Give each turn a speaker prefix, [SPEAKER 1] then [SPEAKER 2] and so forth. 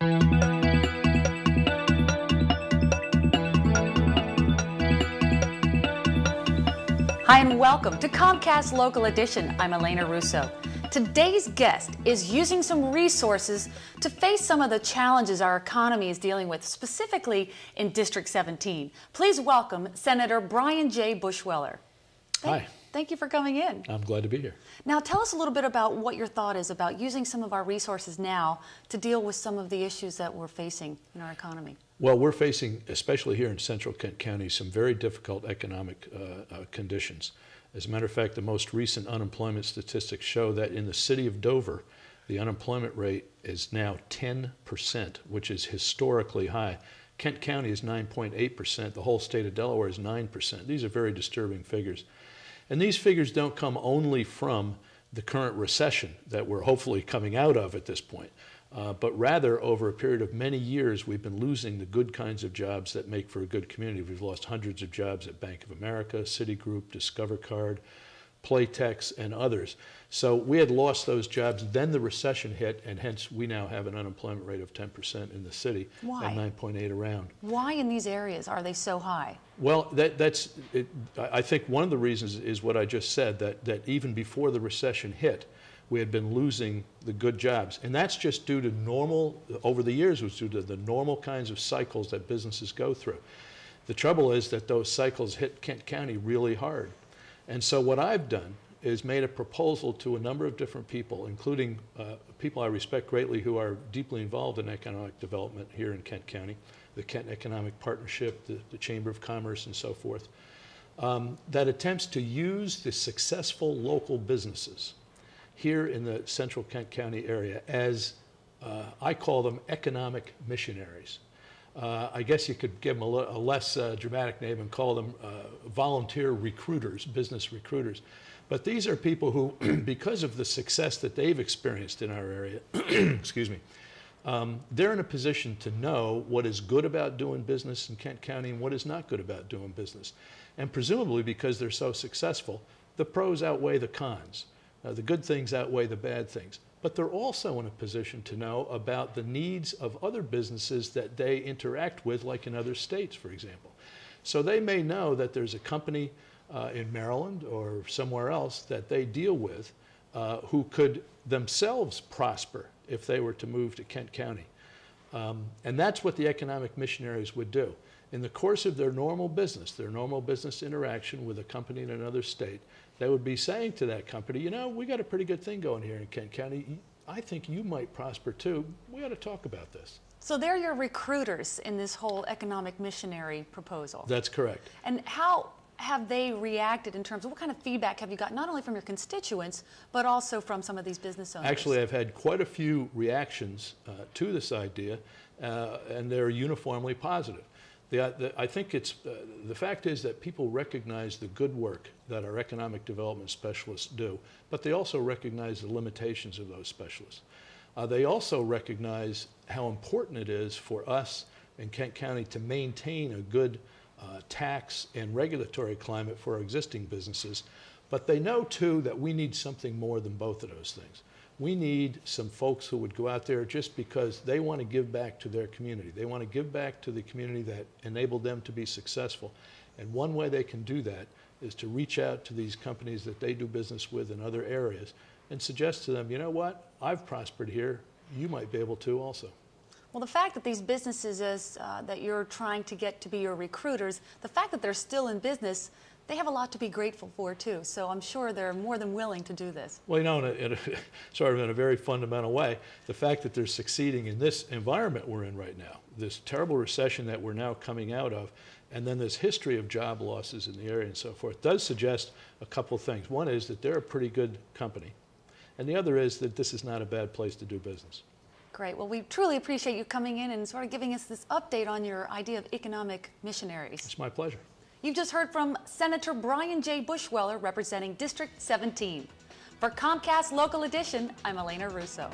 [SPEAKER 1] Hi and welcome to Comcast Local Edition. I'm Elena Russo. Today's guest is using some resources to face some of the challenges our economy is dealing with, specifically in District 17. Please welcome Senator Brian J. Bushweller.
[SPEAKER 2] Hi.
[SPEAKER 1] Thank you for coming in.
[SPEAKER 2] I'm glad to be here.
[SPEAKER 1] Now tell us a little bit about what your thought is about using some of our resources now to deal with some of the issues that we're facing in our economy.
[SPEAKER 2] Well, we're facing, especially here in central Kent County, some very difficult economic conditions. As a matter of fact, the most recent unemployment statistics show that in the city of Dover, the unemployment rate is now 10%, which is historically high. Kent County is 9.8%. The whole state of Delaware is 9%. These are very disturbing figures. And these figures don't come only from the current recession that we're hopefully coming out of at this point, but rather over a period of many years, we've been losing the good kinds of jobs that make for a good community. We've lost hundreds of jobs at Bank of America, Citigroup, Discover Card, Playtex, and others. So we had lost those jobs, then the recession hit, and hence we now have an unemployment rate of 10% in the city.
[SPEAKER 1] Why?
[SPEAKER 2] And 9.8 around.
[SPEAKER 1] Why in these areas are they so high?
[SPEAKER 2] Well, that's it. I think one of the reasons is what I just said, that even before the recession hit, we had been losing the good jobs. And that's just due to normal, over the years, it was due to the normal kinds of cycles that businesses go through. The trouble is that those cycles hit Kent County really hard. And so what I've done is made a proposal to a number of different people, including people I respect greatly who are deeply involved in economic development here in Kent County, the Kent Economic Partnership, the Chamber of Commerce, and so forth, that attempts to use the successful local businesses here in the central Kent County area as, I call them economic missionaries. I guess you could give them a less dramatic name and call them volunteer recruiters, business recruiters. But these are people who, because of the success that they've experienced in our area, excuse me, they're in a position to know what is good about doing business in Kent County and what is not good about doing business. And presumably because they're so successful, the pros outweigh the cons. The good things outweigh the bad things. But they're also in a position to know about the needs of other businesses that they interact with, like in other states, for example. So they may know that there's a company in Maryland or somewhere else that they deal with who could themselves prosper if they were to move to Kent County. And that's what the economic missionaries would do. In the course of their normal business interaction with a company in another state, they would be saying to that company, you know, we got a pretty good thing going here in Kent County. I think you might prosper too. We ought to talk about this.
[SPEAKER 1] So they're your recruiters in this whole economic missionary proposal.
[SPEAKER 2] That's correct.
[SPEAKER 1] And how have they reacted in terms of what kind of feedback have you got, not only from your constituents, but also from some of these business owners?
[SPEAKER 2] Actually, I've had quite a few reactions to this idea, and they're uniformly positive. I think the fact is that people recognize the good work that our economic development specialists do, but they also recognize the limitations of those specialists. They also recognize how important it is for us in Kent County to maintain a good tax and regulatory climate for our existing businesses, but they know too that we need something more than both of those things. We need some folks who would go out there just because they want to give back to their community. They want to give back to the community that enabled them to be successful. And one way they can do that is to reach out to these companies that they do business with in other areas and suggest to them, you know what, I've prospered here. You might be able to also.
[SPEAKER 1] Well, the fact that these businesses that you're trying to get to be your recruiters, the fact that they're still in business, they have a lot to be grateful for too. So I'm sure they're more than willing to do this.
[SPEAKER 2] Well, you know, in a very fundamental way, the fact that they're succeeding in this environment we're in right now, this terrible recession that we're now coming out of, and then this history of job losses in the area and so forth, does suggest a couple of things. One is that they're a pretty good company, and the other is that this is not a bad place to do business.
[SPEAKER 1] Great. Well, we truly appreciate you coming in and sort of giving us this update on your idea of economic missionaries.
[SPEAKER 2] It's my pleasure.
[SPEAKER 1] You've just heard from Senator Brian J. Bushweller, representing District 17. For Comcast Local Edition, I'm Elena Russo.